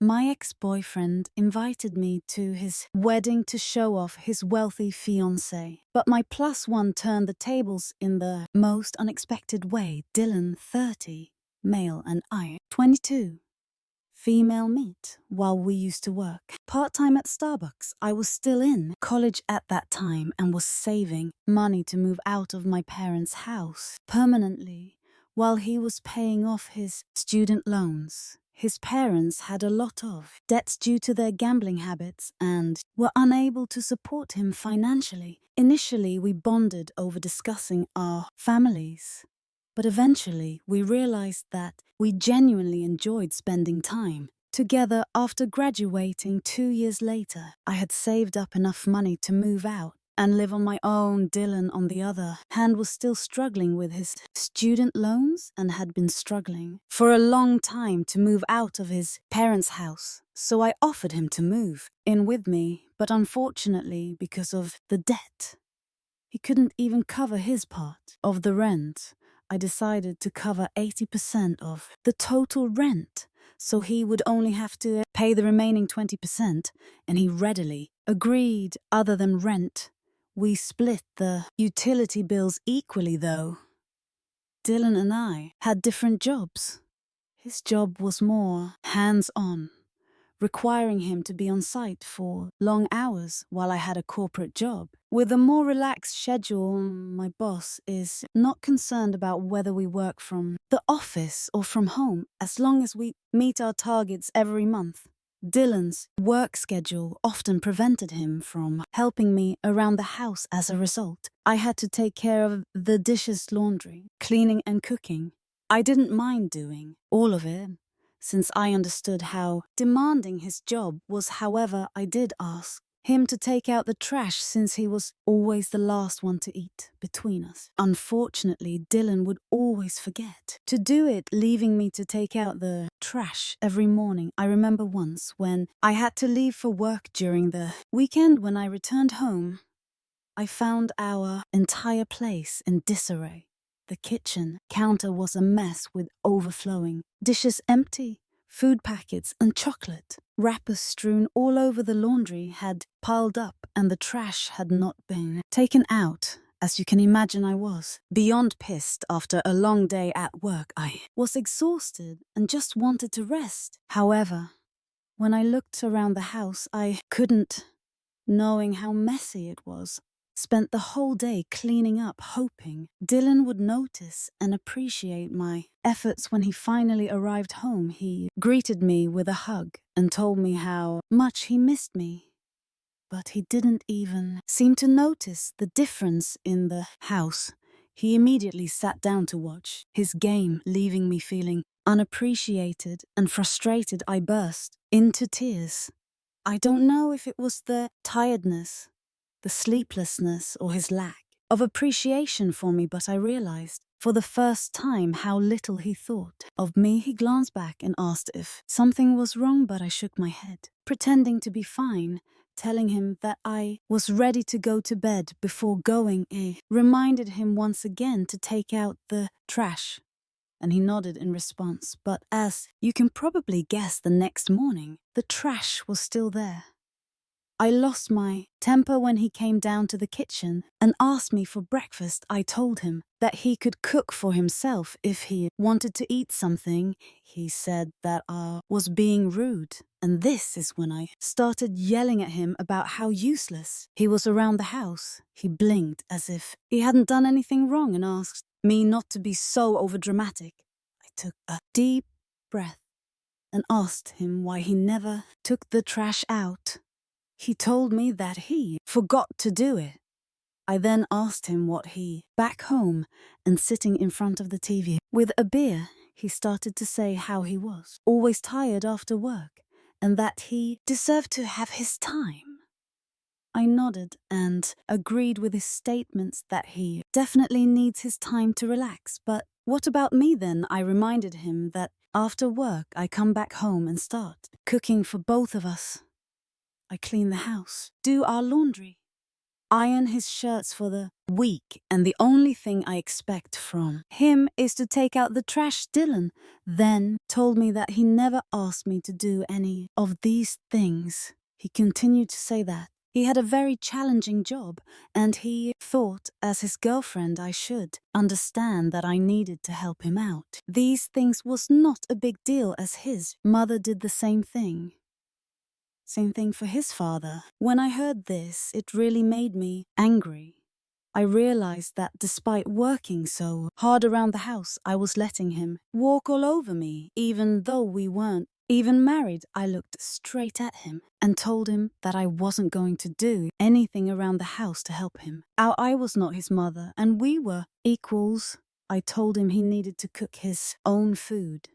My ex-boyfriend invited me to his wedding to show off his wealthy fiancée. But my plus one turned the tables in the most unexpected way. Dylan, 30, male, and I, 22. Female meet while we used to work part-time at Starbucks. I was still in college at that time and was saving money to move out of my parents' house permanently while he was paying off his student loans. His parents had a lot of debts due to their gambling habits and were unable to support him financially. Initially, we bonded over discussing our families. But eventually, we realized that we genuinely enjoyed spending time together. After graduating 2 years later, I had saved up enough money to move out and live on my own. Dylan, on the other hand, was still struggling with his student loans and had been struggling for a long time to move out of his parents' house. So I offered him to move in with me, but unfortunately, because of the debt, he couldn't even cover his part of the rent. I decided to cover 80% of the total rent, so he would only have to pay the remaining 20%, and he readily agreed. Other than rent, we split the utility bills equally though. Dylan and I had different jobs. His job was more hands-on, requiring him to be on site for long hours, while I had a corporate job with a more relaxed schedule. My boss is not concerned about whether we work from the office or from home, as long as we meet our targets every month. Dylan's work schedule often prevented him from helping me around the house. As a result, I had to take care of the dishes, laundry, cleaning, and cooking. I didn't mind doing all of it, since I understood how demanding his job was. However, I did ask him to take out the trash, since he was always the last one to eat between us. Unfortunately, Dylan would always forget to do it, leaving me to take out the trash every morning. I remember once when I had to leave for work during the weekend. When I returned home, I found our entire place in disarray. The kitchen counter was a mess, with overflowing dishes empty, food packets and chocolate wrappers strewn all over. The laundry had piled up and the trash had not been taken out. As you can imagine, I was beyond pissed. After a long day at work, I was exhausted and just wanted to rest. However, when I looked around the house, I couldn't, knowing how messy it was. Spent the whole day cleaning up, hoping Dylan would notice and appreciate my efforts. When he finally arrived home, he greeted me with a hug and told me how much he missed me. But he didn't even seem to notice the difference in the house. He immediately sat down to watch his game, leaving me feeling unappreciated and frustrated. I burst into tears. I don't know if it was the tiredness, the sleeplessness, or his lack of appreciation for me, but I realized for the first time how little he thought of me. He glanced back and asked if something was wrong, but I shook my head, pretending to be fine, telling him that I was ready to go to bed before going. I reminded him once again to take out the trash, and he nodded in response. But as you can probably guess, the next morning, the trash was still there. I lost my temper when he came down to the kitchen and asked me for breakfast. I told him that he could cook for himself if he wanted to eat something. He said that I was being rude, and this is when I started yelling at him about how useless he was around the house. He blinked as if he hadn't done anything wrong and asked me not to be so overdramatic. I took a deep breath and asked him why he never took the trash out. He told me that he forgot to do it. I then asked him what he back home and sitting in front of the TV with a beer. He started to say how he was always tired after work and that he deserved to have his time. I nodded and agreed with his statements that he definitely needs his time to relax. But what about me then? I reminded him that after work I come back home and start cooking for both of us. I clean the house, do our laundry, iron his shirts for the weak, and the only thing I expect from him is to take out the trash. Dylan then told me that he never asked me to do any of these things. He continued to say that he had a very challenging job, and he thought, as his girlfriend, I should understand that I needed to help him out. These things was not a big deal, as his mother did the same thing. Same thing for his father. When I heard this, it really made me angry. I realized that despite working so hard around the house, I was letting him walk all over me. Even though we weren't even married, I looked straight at him and told him that I wasn't going to do anything around the house to help him. I was not his mother, and we were equals. I told him he needed to cook his own food,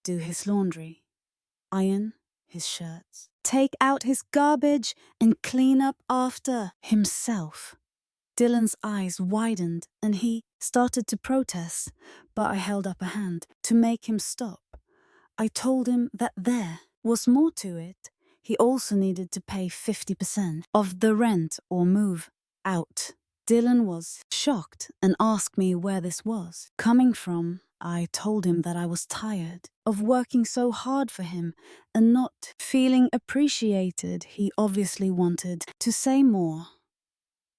do his laundry, iron his shirts, take out his garbage, and clean up after himself. Dylan's eyes widened and he started to protest, but I held up a hand to make him stop. I told him that there was more to it. He also needed to pay 50% of the rent or move out. Dylan was shocked and asked me where this was coming from. I told him that I was tired of working so hard for him and not feeling appreciated. He obviously wanted to say more,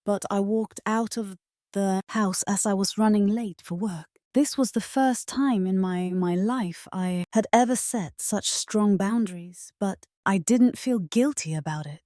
but I walked out of the house as I was running late for work. This was the first time in my life I had ever set such strong boundaries, but I didn't feel guilty about it.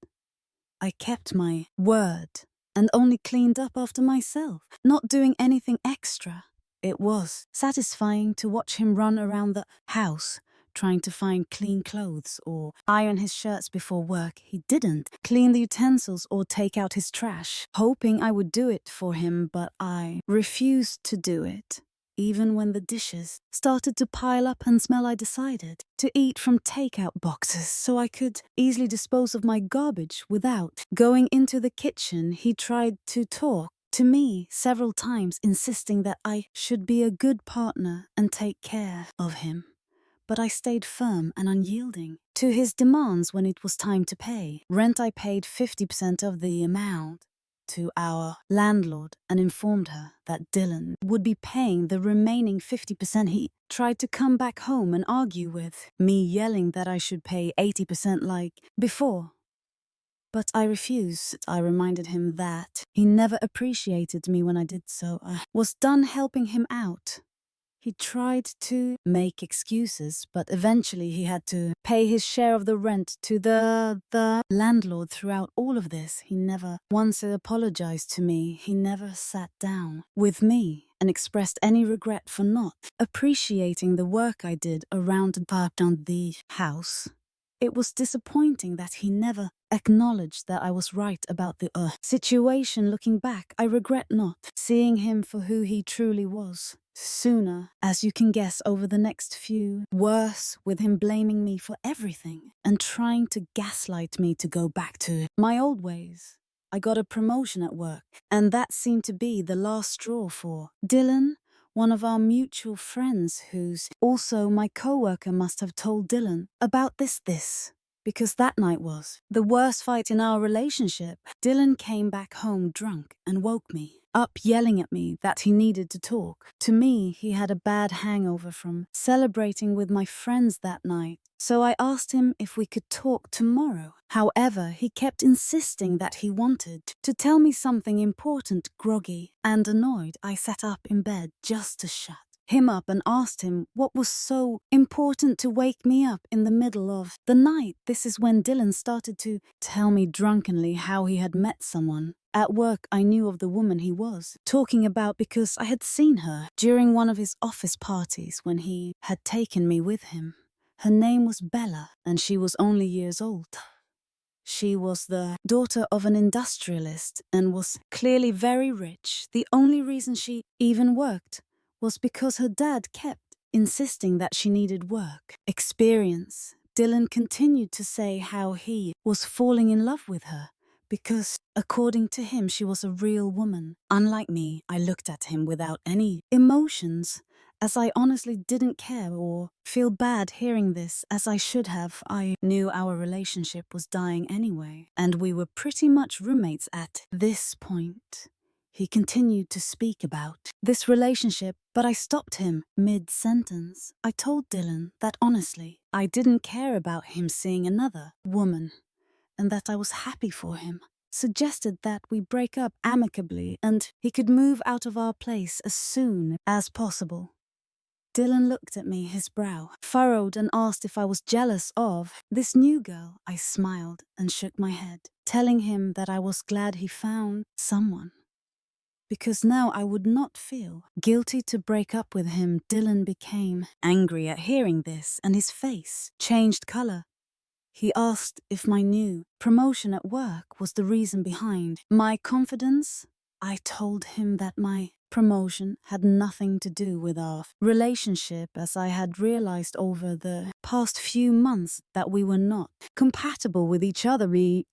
I kept my word and only cleaned up after myself, not doing anything extra. It was satisfying to watch him run around the house, trying to find clean clothes or iron his shirts before work. He didn't clean the utensils or take out his trash, hoping I would do it for him, but I refused to do it. Even when the dishes started to pile up and smell, I decided to eat from takeout boxes so I could easily dispose of my garbage without going into the kitchen. He tried to talk to me several times, insisting that I should be a good partner and take care of him. But I stayed firm and unyielding to his demands. When it was time to pay rent, I paid 50% of the amount to our landlord and informed her that Dylan would be paying the remaining 50%. He tried to come back home and argue with me, yelling that I should pay 80% like before. But I refused. I reminded him that he never appreciated me when I did so. I was done helping him out. He tried to make excuses, but eventually he had to pay his share of the rent to the landlord. Throughout all of this, he never once apologized to me. He never sat down with me and expressed any regret for not appreciating the work I did around the house. It was disappointing that he never acknowledged that I was right about the situation. Looking back, I regret not seeing him for who he truly was sooner, as you can guess, over the next few. Worse, with him blaming me for everything and trying to gaslight me to go back to my old ways. I got a promotion at work, and that seemed to be the last straw for Dylan. One of our mutual friends, who's also my coworker, must have told Dylan about this, because that night was the worst fight in our relationship. Dylan came back home drunk and woke me up, yelling at me that he needed to talk. To me, he had a bad hangover from celebrating with my friends that night, so I asked him if we could talk tomorrow. However, he kept insisting that he wanted to tell me something important. Groggy and annoyed, I sat up in bed just to shut him up and asked him what was so important to wake me up in the middle of the night. This is when Dylan started to tell me drunkenly how he had met someone at work I knew of, the woman he was talking about, because I had seen her during one of his office parties when he had taken me with him. Her name was Bella, and she was only years old. She was the daughter of an industrialist and was clearly very rich. The only reason she even worked was because her dad kept insisting that she needed work experience. Dylan continued to say how he was falling in love with her because, according to him, she was a real woman. Unlike me, I looked at him without any emotions, as I honestly didn't care or feel bad hearing this, as I should have. I knew our relationship was dying anyway, and we were pretty much roommates at this point. he continued to speak about this relationship, but I stopped him mid-sentence. I told Dylan that honestly, I didn't care about him seeing another woman and that I was happy for him. Suggested that we break up amicably and he could move out of our place as soon as possible. Dylan looked at me, his brow furrowed, and asked if I was jealous of this new girl. I smiled and shook my head, telling him that I was glad he found someone, because now I would not feel guilty to break up with him. Dylan became angry at hearing this, and his face changed color. He asked if my new promotion at work was the reason behind my confidence. I told him that my promotion had nothing to do with our relationship, as I had realized over the past few months that we were not compatible with each other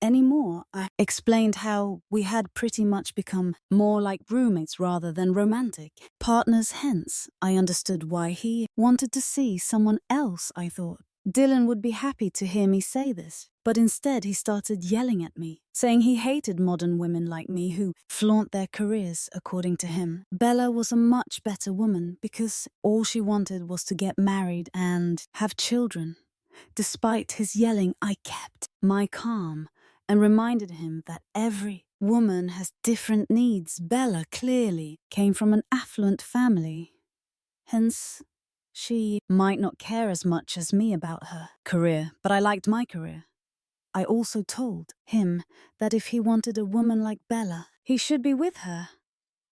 anymore. I explained how we had pretty much become more like roommates rather than romantic partners. Hence, I understood why he wanted to see someone else. I thought Dylan would be happy to hear me say this, but instead he started yelling at me, saying he hated modern women like me who flaunt their careers. According to him, Bella was a much better woman because all she wanted was to get married and have children. Despite his yelling, I kept my calm and reminded him that every woman has different needs. Bella clearly came from an affluent family. Hence, she might not care as much as me about her career, but I liked my career. I also told him that if he wanted a woman like Bella, he should be with her.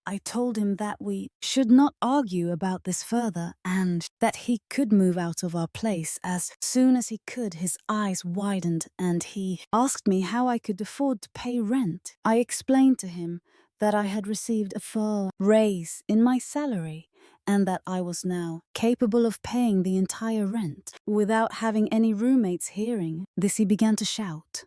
I told him that we should not argue about this further and that he could move out of our place as soon as he could. His eyes widened and he asked me how I could afford to pay rent. I explained to him that I had received a full raise in my salary and that I was now capable of paying the entire rent without having any roommates hearing this. He began to shout,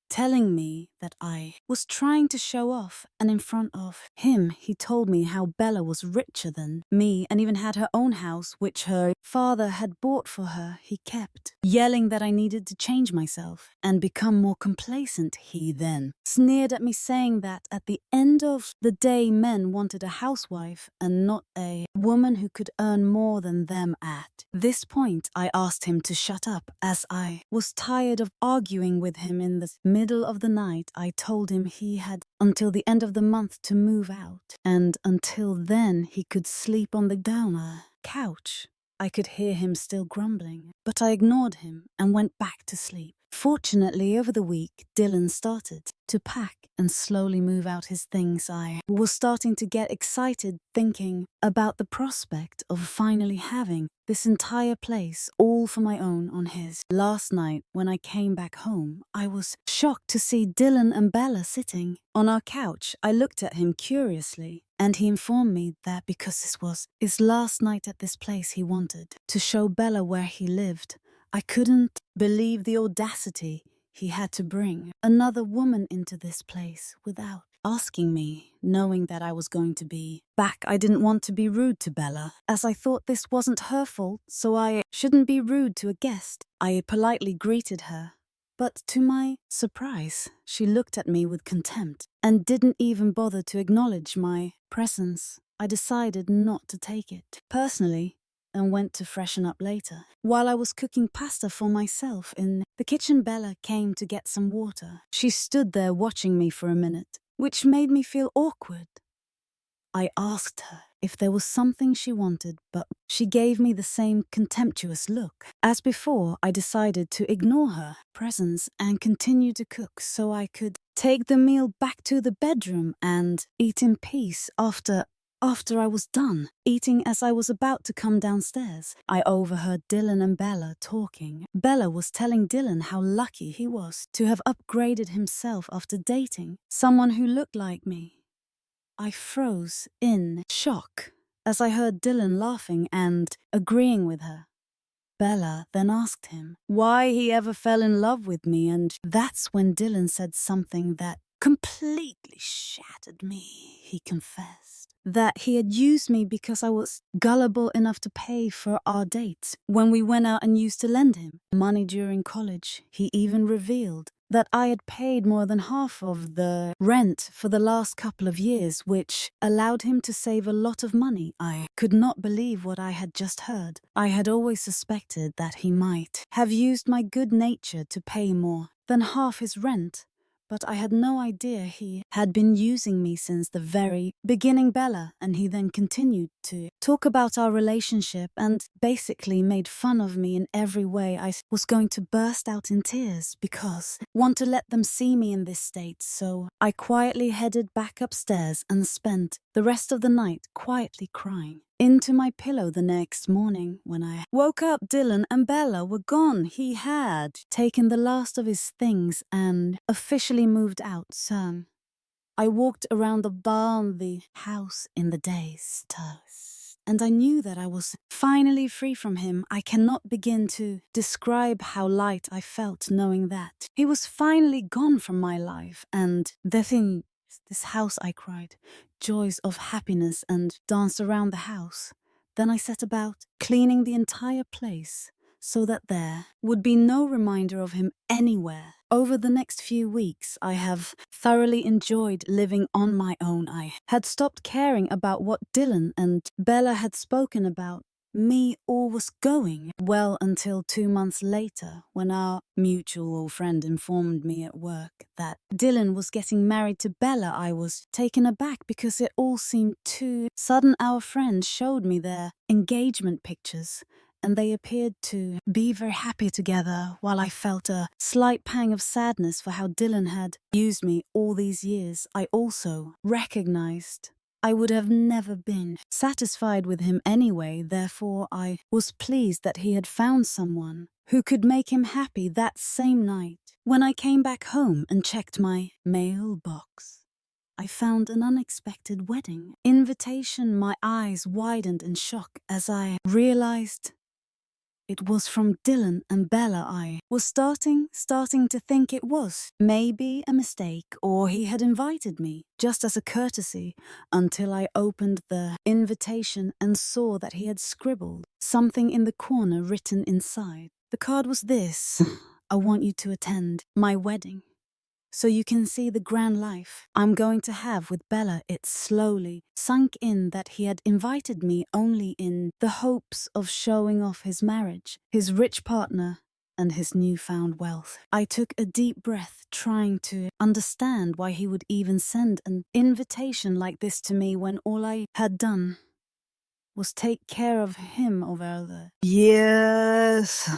telling me that I was trying to show off, and in front of him he told me how Bella was richer than me and even had her own house which her father had bought for her. He kept yelling that I needed to change myself and become more complacent. He then sneered at me, saying that at the end of the day men wanted a housewife and not a woman who could earn more than them. At this point I asked him to shut up, as I was tired of arguing with him. In the middle of the night I told him he had until the end of the month to move out, and until then he could sleep on the downer couch. I could hear him still grumbling, but I ignored him and went back to sleep. Fortunately, over the week, Dylan started to pack and slowly move out his things. I was starting to get excited, thinking about the prospect of finally having this entire place all for my own on his. Last night, when I came back home, I was shocked to see Dylan and Bella sitting on our couch. I looked at him curiously, and he informed me that because this was his last night at this place, he wanted to show Bella where he lived. I couldn't believe the audacity he had to bring another woman into this place without asking me, knowing that I was going to be back. I didn't want to be rude to Bella, as I thought this wasn't her fault, so I shouldn't be rude to a guest. I politely greeted her, but to my surprise, she looked at me with contempt and didn't even bother to acknowledge my presence. I decided not to take it personally and went to freshen up later. While I was cooking pasta for myself in the kitchen, Bella came to get some water. She stood there watching me for a minute, which made me feel awkward. I asked her if there was something she wanted, but she gave me the same contemptuous look. As before, I decided to ignore her presence and continue to cook so I could take the meal back to the bedroom and eat in peace. After I was done eating, as I was about to come downstairs, I overheard Dylan and Bella talking. Bella was telling Dylan how lucky he was to have upgraded himself after dating someone who looked like me. I froze in shock as I heard Dylan laughing and agreeing with her. Bella then asked him why he ever fell in love with me, and that's when Dylan said something that completely shattered me. He confessed that he had used me because I was gullible enough to pay for our dates when we went out and used to lend him money during college. He even revealed that I had paid more than half of the rent for the last couple of years, which allowed him to save a lot of money. I could not believe what I had just heard. I had always suspected that he might have used my good nature to pay more than half his rent, but I had no idea he had been using me since the very beginning, Bella, and he then continued to talk about our relationship and basically made fun of me in every way. I was going to burst out in tears because I want to let them see me in this state, so I quietly headed back upstairs and spent the rest of the night quietly crying into my pillow. The next morning, when I woke up, Dylan and Bella were gone. He had taken the last of his things and officially moved out. So I walked around the bar and the house in the days, and I knew that I was finally free from him. I cannot begin to describe how light I felt knowing that he was finally gone from my life. And this house, I cried, joys of happiness, and danced around the house. Then I set about cleaning the entire place so that there would be no reminder of him anywhere. Over the next few weeks, I have thoroughly enjoyed living on my own. I had stopped caring about what Dylan and Bella had spoken about. Me, all was going well until 2 months later, when our mutual friend informed me at work that Dylan was getting married to Bella. I was taken aback because it all seemed too sudden. Our friend showed me their engagement pictures, and they appeared to be very happy together, while I felt a slight pang of sadness for how Dylan had used me all these years. I also recognized I would have never been satisfied with him anyway. Therefore, I was pleased that he had found someone who could make him happy. That same night, when I came back home and checked my mailbox, I found an unexpected wedding invitation. My eyes widened in shock as I realized it was from Dylan and Bella. I was starting to think it was maybe a mistake, or he had invited me just as a courtesy, until I opened the invitation and saw that he had scribbled something in the corner written inside. The card was this: I want you to attend my wedding, so you can see the grand life I'm going to have with Bella. It slowly sunk in that he had invited me only in the hopes of showing off his marriage, his rich partner, and his newfound wealth. I took a deep breath, trying to understand why he would even send an invitation like this to me when all I had done was take care of him over the years.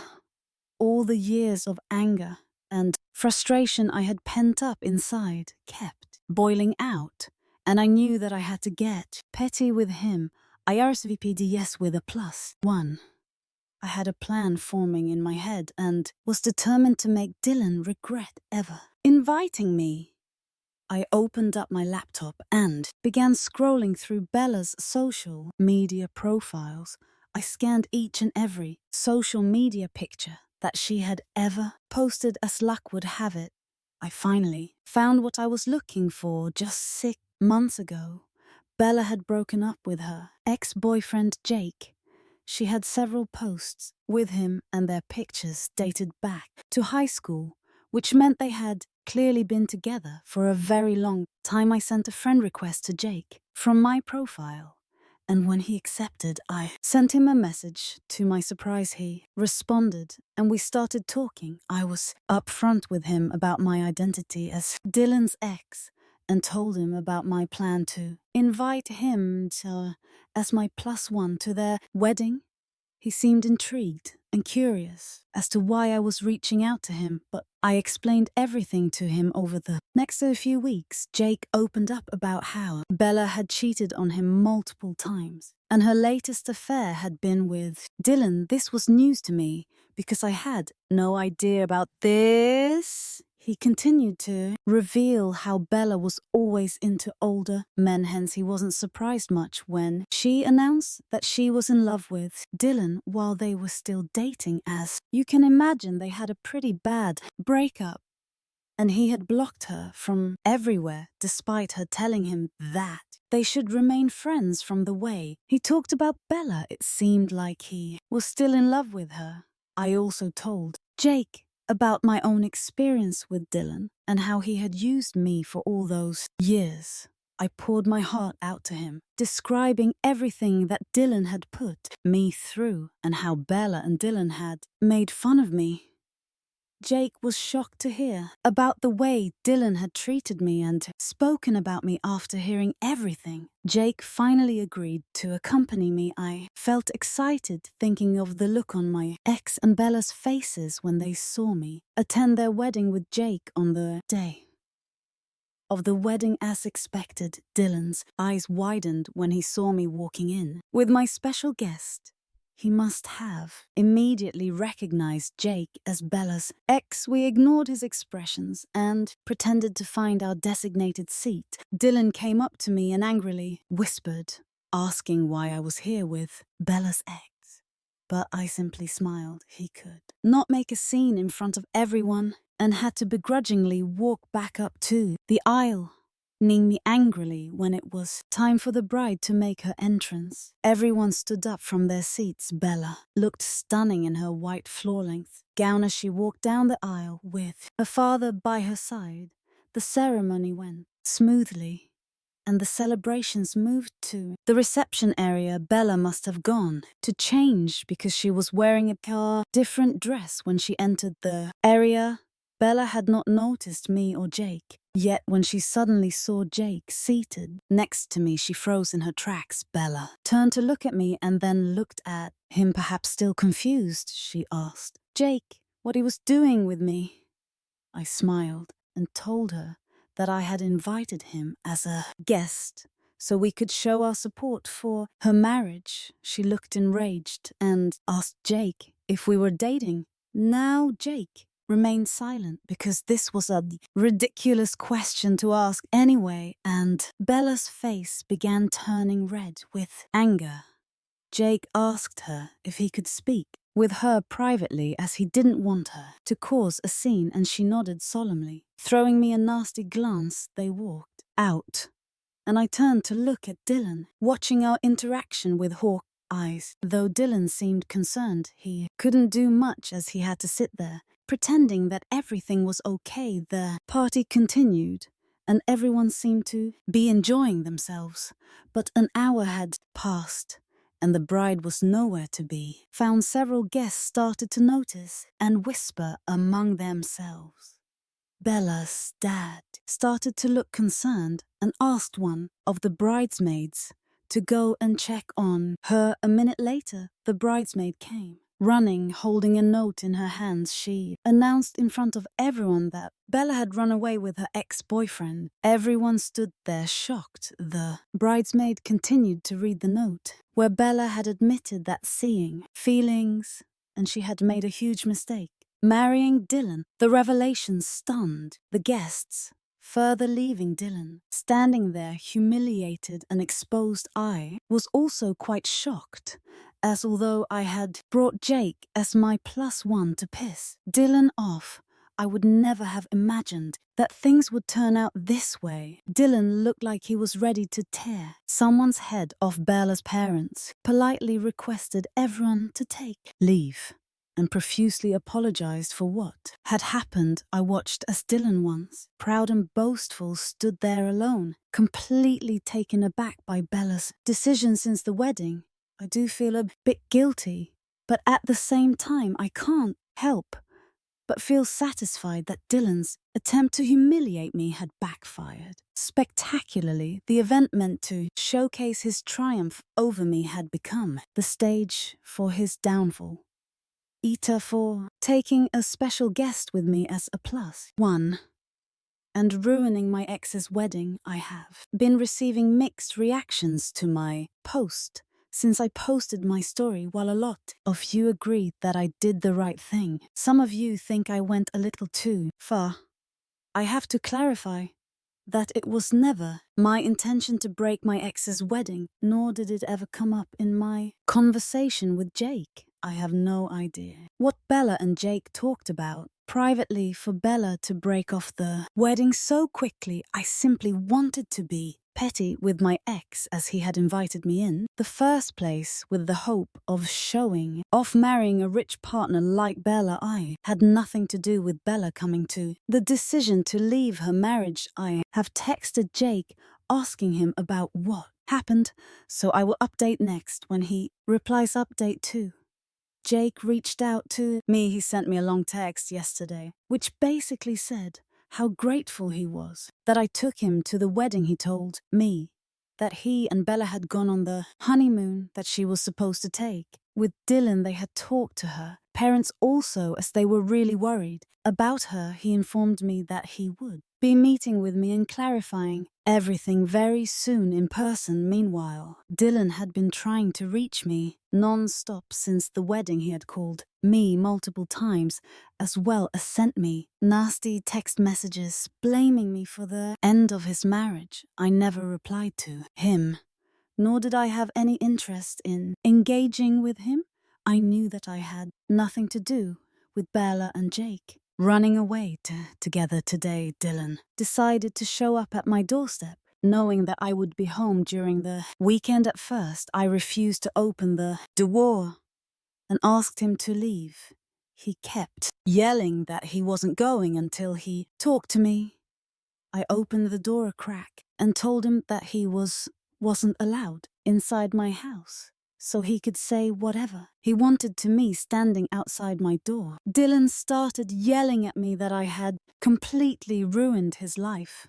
All the years of anger and frustration I had pent up inside kept boiling out, and I knew that I had to get petty with him. I RSVP'd yes with a +1. I had a plan forming in my head and was determined to make Dylan regret ever inviting me. I opened up my laptop and began scrolling through Bella's social media profiles. I scanned each and every social media picture that she had ever posted. As luck would have it, I finally found what I was looking for. Just 6 months ago, Bella had broken up with her ex-boyfriend Jake. She had several posts with him, and their pictures dated back to high school, which meant they had clearly been together for a very long time. I sent a friend request to Jake from my profile, and when he accepted, I sent him a message. To my surprise, he responded, and we started talking. I was upfront with him about my identity as Dylan's ex, and told him about my plan to invite him as my +1 to their wedding. He seemed intrigued and curious as to why I was reaching out to him, but I explained everything to him. Over the next few weeks, Jake opened up about how Bella had cheated on him multiple times, and her latest affair had been with Dylan. This was news to me because I had no idea about this. He continued to reveal how Bella was always into older men, hence he wasn't surprised much when she announced that she was in love with Dylan while they were still dating. As you can imagine, they had a pretty bad breakup, and he had blocked her from everywhere despite her telling him that they should remain friends. From the way he talked about Bella, it seemed like he was still in love with her. I also told Jake about my own experience with Dylan and how he had used me for all those years. I poured my heart out to him, describing everything that Dylan had put me through and how Bella and Dylan had made fun of me. Jake was shocked to hear about the way Dylan had treated me and spoken about me after hearing everything. Jake finally agreed to accompany me. I felt excited thinking of the look on my ex and Bella's faces when they saw me attend their wedding with Jake on the day of the wedding. As expected, Dylan's eyes widened when he saw me walking in with my special guest. He must have immediately recognized Jake as Bella's ex. We ignored his expressions and pretended to find our designated seat. Dylan came up to me and angrily whispered, asking why I was here with Bella's ex. But I simply smiled. He could not make a scene in front of everyone and had to begrudgingly walk back up to the aisle, eyeing me angrily when it was time for the bride to make her entrance. Everyone stood up from their seats. Bella looked stunning in her white floor-length gown as she walked down the aisle with her father by her side. The ceremony went smoothly, and the celebrations moved to the reception area. Bella must have gone to change because she was wearing a different dress when she entered the area. Bella had not noticed me or Jake. Yet when she suddenly saw Jake seated next to me, she froze in her tracks. Bella turned to look at me and then looked at him, perhaps still confused. She asked Jake what he was doing with me. I smiled and told her that I had invited him as a guest so we could show our support for her marriage. She looked enraged and asked Jake if we were dating. Now Jake remained silent because this was a ridiculous question to ask anyway, and Bella's face began turning red with anger. Jake asked her if he could speak with her privately as he didn't want her to cause a scene, and she nodded solemnly. Throwing me a nasty glance, they walked out, and I turned to look at Dylan, watching our interaction with hawk eyes. Though Dylan seemed concerned, he couldn't do much as he had to sit there, pretending that everything was okay. The party continued, and everyone seemed to be enjoying themselves. But an hour had passed, and the bride was nowhere to be found. Several guests started to notice and whisper among themselves. Bella's dad started to look concerned and asked one of the bridesmaids to go and check on her. A minute later, the bridesmaid came, running, holding a note in her hands. She announced in front of everyone that Bella had run away with her ex-boyfriend. Everyone stood there shocked. The bridesmaid continued to read the note, where Bella had admitted that seeing feelings and she had made a huge mistake, marrying Dylan. The revelation stunned the guests, further leaving Dylan standing there humiliated and exposed. I was also quite shocked, as although I had brought Jake as my +1 to piss Dylan off, I would never have imagined that things would turn out this way. Dylan looked like he was ready to tear someone's head off. Bella's parents politely requested everyone to take leave and profusely apologized for what had happened. I watched as Dylan, once proud and boastful, stood there alone, completely taken aback by Bella's decision since the wedding. I do feel a bit guilty, but at the same time I can't help but feel satisfied that Dylan's attempt to humiliate me had backfired spectacularly. The event meant to showcase his triumph over me had become the stage for his downfall. Ita for taking a special guest with me as a +1 and ruining my ex's wedding. I have been receiving mixed reactions to my post since I posted my story. While a lot of you agreed that I did the right thing, some of you think I went a little too far. I have to clarify that it was never my intention to break my ex's wedding, nor did it ever come up in my conversation with Jake. I have no idea what Bella and Jake talked about privately for Bella to break off the wedding so quickly. I simply wanted to be petty with my ex as he had invited me in the first place with the hope of showing off marrying a rich partner like Bella. I had nothing to do with Bella coming to the decision to leave her marriage. I have texted Jake asking him about what happened, so I will update next when he replies update too. Jake reached out to me. He sent me a long text yesterday, which basically said how grateful he was that I took him to the wedding. He told me that he and Bella had gone on the honeymoon that she was supposed to take. With Dylan, they had talked to her parents also, as they were really worried about her. He informed me that he would be meeting with me and clarifying everything very soon in person. Meanwhile, Dylan had been trying to reach me non-stop since the wedding. He had called me multiple times, as well as sent me nasty text messages blaming me for the end of his marriage. I never replied to him, nor did I have any interest in engaging with him. I knew that I had nothing to do with Bella and Jake running away together today. Dylan decided to show up at my doorstep, knowing that I would be home during the weekend. At first, I refused to open the door and asked him to leave. He kept yelling that he wasn't going until he talked to me. I opened the door a crack and told him that he wasn't allowed inside my house, so he could say whatever he wanted to me standing outside my door. Dylan started yelling at me that I had completely ruined his life.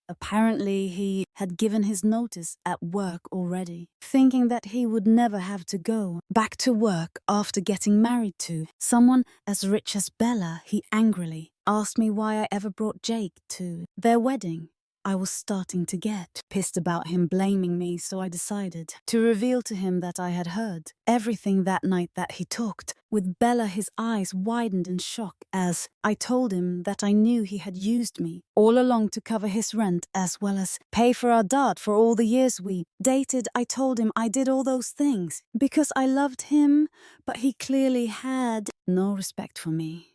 Apparently, he had given his notice at work already, thinking that he would never have to go back to work after getting married to someone as rich as Bella. He angrily asked me why I ever brought Jake to their wedding. I was starting to get pissed about him blaming me, so I decided to reveal to him that I had heard everything that night that he talked with Bella. His eyes widened in shock as I told him that I knew he had used me all along to cover his rent as well as pay for our dot for all the years we dated. I told him I did all those things because I loved him, but he clearly had no respect for me.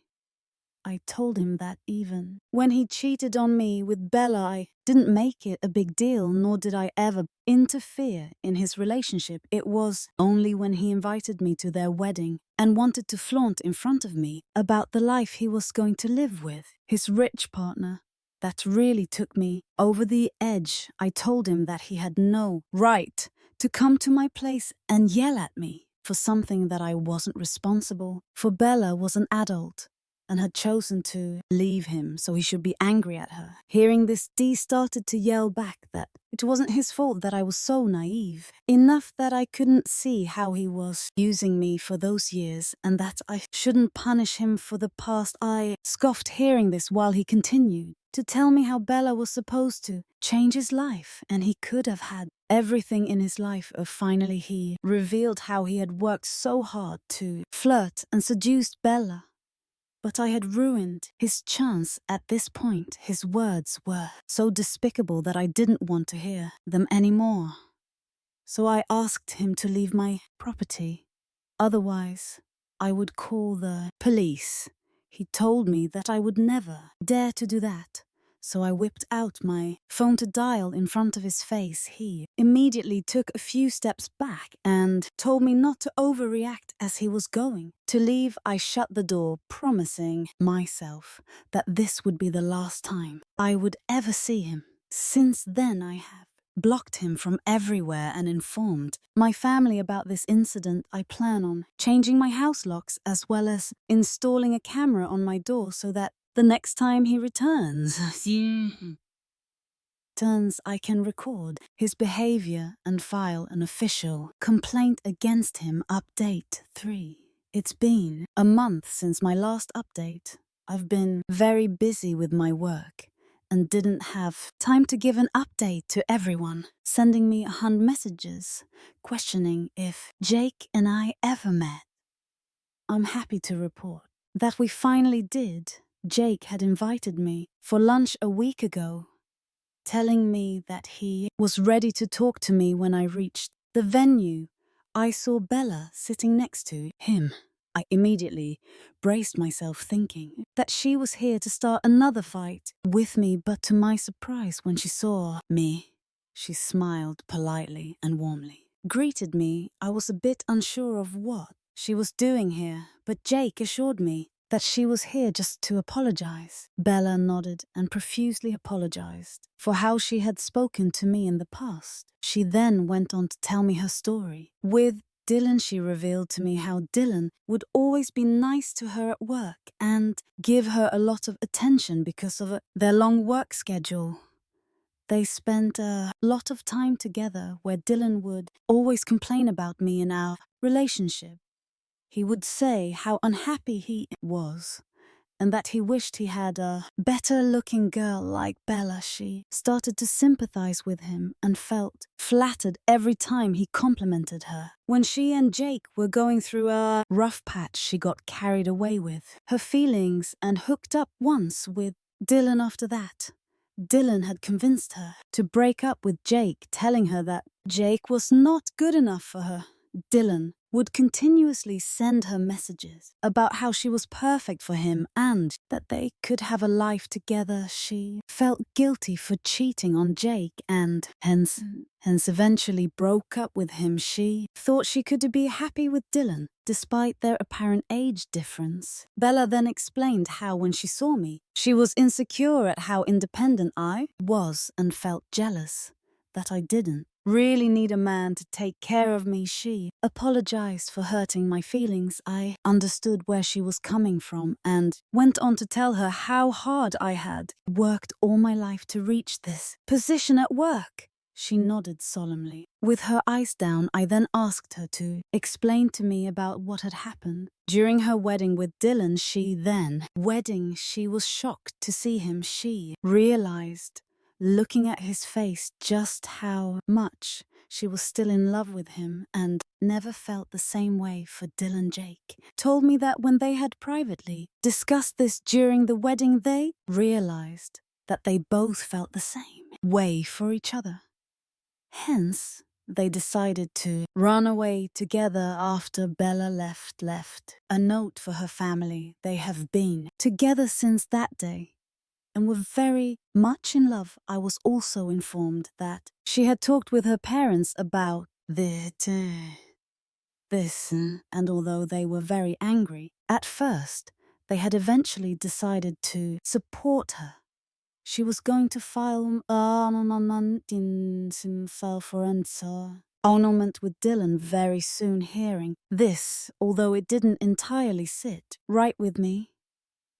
I told him that even when he cheated on me with Bella, I didn't make it a big deal, nor did I ever interfere in his relationship. It was only when he invited me to their wedding and wanted to flaunt in front of me about the life he was going to live with his rich partner that really took me over the edge. I told him that he had no right to come to my place and yell at me for something that I wasn't responsible for. Bella was an adult and had chosen to leave him, so he should be angry at her. Hearing this, Dee started to yell back that it wasn't his fault, that I was so naive, enough that I couldn't see how he was using me for those years, and that I shouldn't punish him for the past. I scoffed hearing this while he continued to tell me how Bella was supposed to change his life, and he could have had everything in his life. Finally, he revealed how he had worked so hard to flirt and seduce Bella, but I had ruined his chance at this point. His words were so despicable that I didn't want to hear them anymore. So I asked him to leave my property. Otherwise, I would call the police. He told me that I would never dare to do that. So I whipped out my phone to dial in front of his face. He immediately took a few steps back and told me not to overreact as he was going to leave. I shut the door, promising myself that this would be the last time I would ever see him. Since then, I have blocked him from everywhere and informed my family about this incident. I plan on changing my house locks as well as installing a camera on my door so that the next time he returns, I can record his behavior and file an official complaint against him. Update 3. It's been a month since my last update. I've been very busy with my work and didn't have time to give an update to everyone, sending me 100 messages questioning if Jake and I ever met. I'm happy to report that we finally did. Jake had invited me for lunch a week ago, telling me that he was ready to talk to me. When I reached the venue, I saw Bella sitting next to him. I immediately braced myself, thinking that she was here to start another fight with me, but to my surprise, when she saw me, She smiled politely and warmly. Greeted me, I was a bit unsure of what she was doing here, but Jake assured me that she was here just to apologize. Bella nodded and profusely apologized for how she had spoken to me in the past. She then went on to tell me her story. With Dylan, she revealed to me how Dylan would always be nice to her at work and give her a lot of attention because of their long work schedule. They spent a lot of time together where Dylan would always complain about me and our relationship. He would say how unhappy he was and that he wished he had a better-looking girl like Bella. She started to sympathize with him and felt flattered every time he complimented her. When she and Jake were going through a rough patch, she got carried away with her feelings and hooked up once with Dylan after that. Dylan had convinced her to break up with Jake, telling her that Jake was not good enough for her. Dylan would continuously send her messages about how she was perfect for him and that they could have a life together. She felt guilty for cheating on Jake and hence eventually broke up with him. She thought she could be happy with Dylan despite their apparent age difference. Bella then explained how when she saw me, she was insecure at how independent I was and felt jealous that I didn't really need a man to take care of me. She apologized for hurting my feelings. I understood where she was coming from and went on to tell her how hard I had worked all my life to reach this position at work. She nodded solemnly. With her eyes down, I then asked her to explain to me about what had happened. During her wedding with Dylan, she was shocked to see him. She realized, looking at his face, just how much she was still in love with him and never felt the same way for Dylan. Jake told me that when they had privately discussed this during the wedding, they realized that they both felt the same way for each other. Hence, they decided to run away together after Bella left a note for her family. They have been together since that day and were very much in love. I was also informed that she had talked with her parents about this, and although they were very angry at first, they had eventually decided to support her. She was going to file annulment with Dylan very soon. Hearing this, although it didn't entirely sit right with me,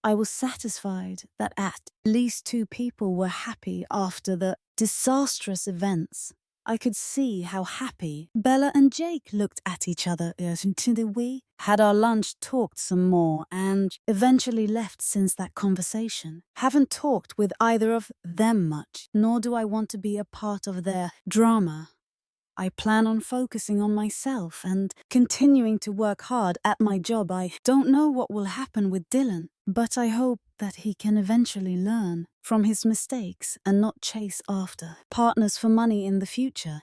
I was satisfied that at least two people were happy after the disastrous events. I could see how happy Bella and Jake looked at each other. We had our lunch, talked some more, and eventually left since that conversation. Haven't talked with either of them much, nor do I want to be a part of their drama. I plan on focusing on myself and continuing to work hard at my job. I don't know what will happen with Dylan, but I hope that he can eventually learn from his mistakes and not chase after partners for money in the future.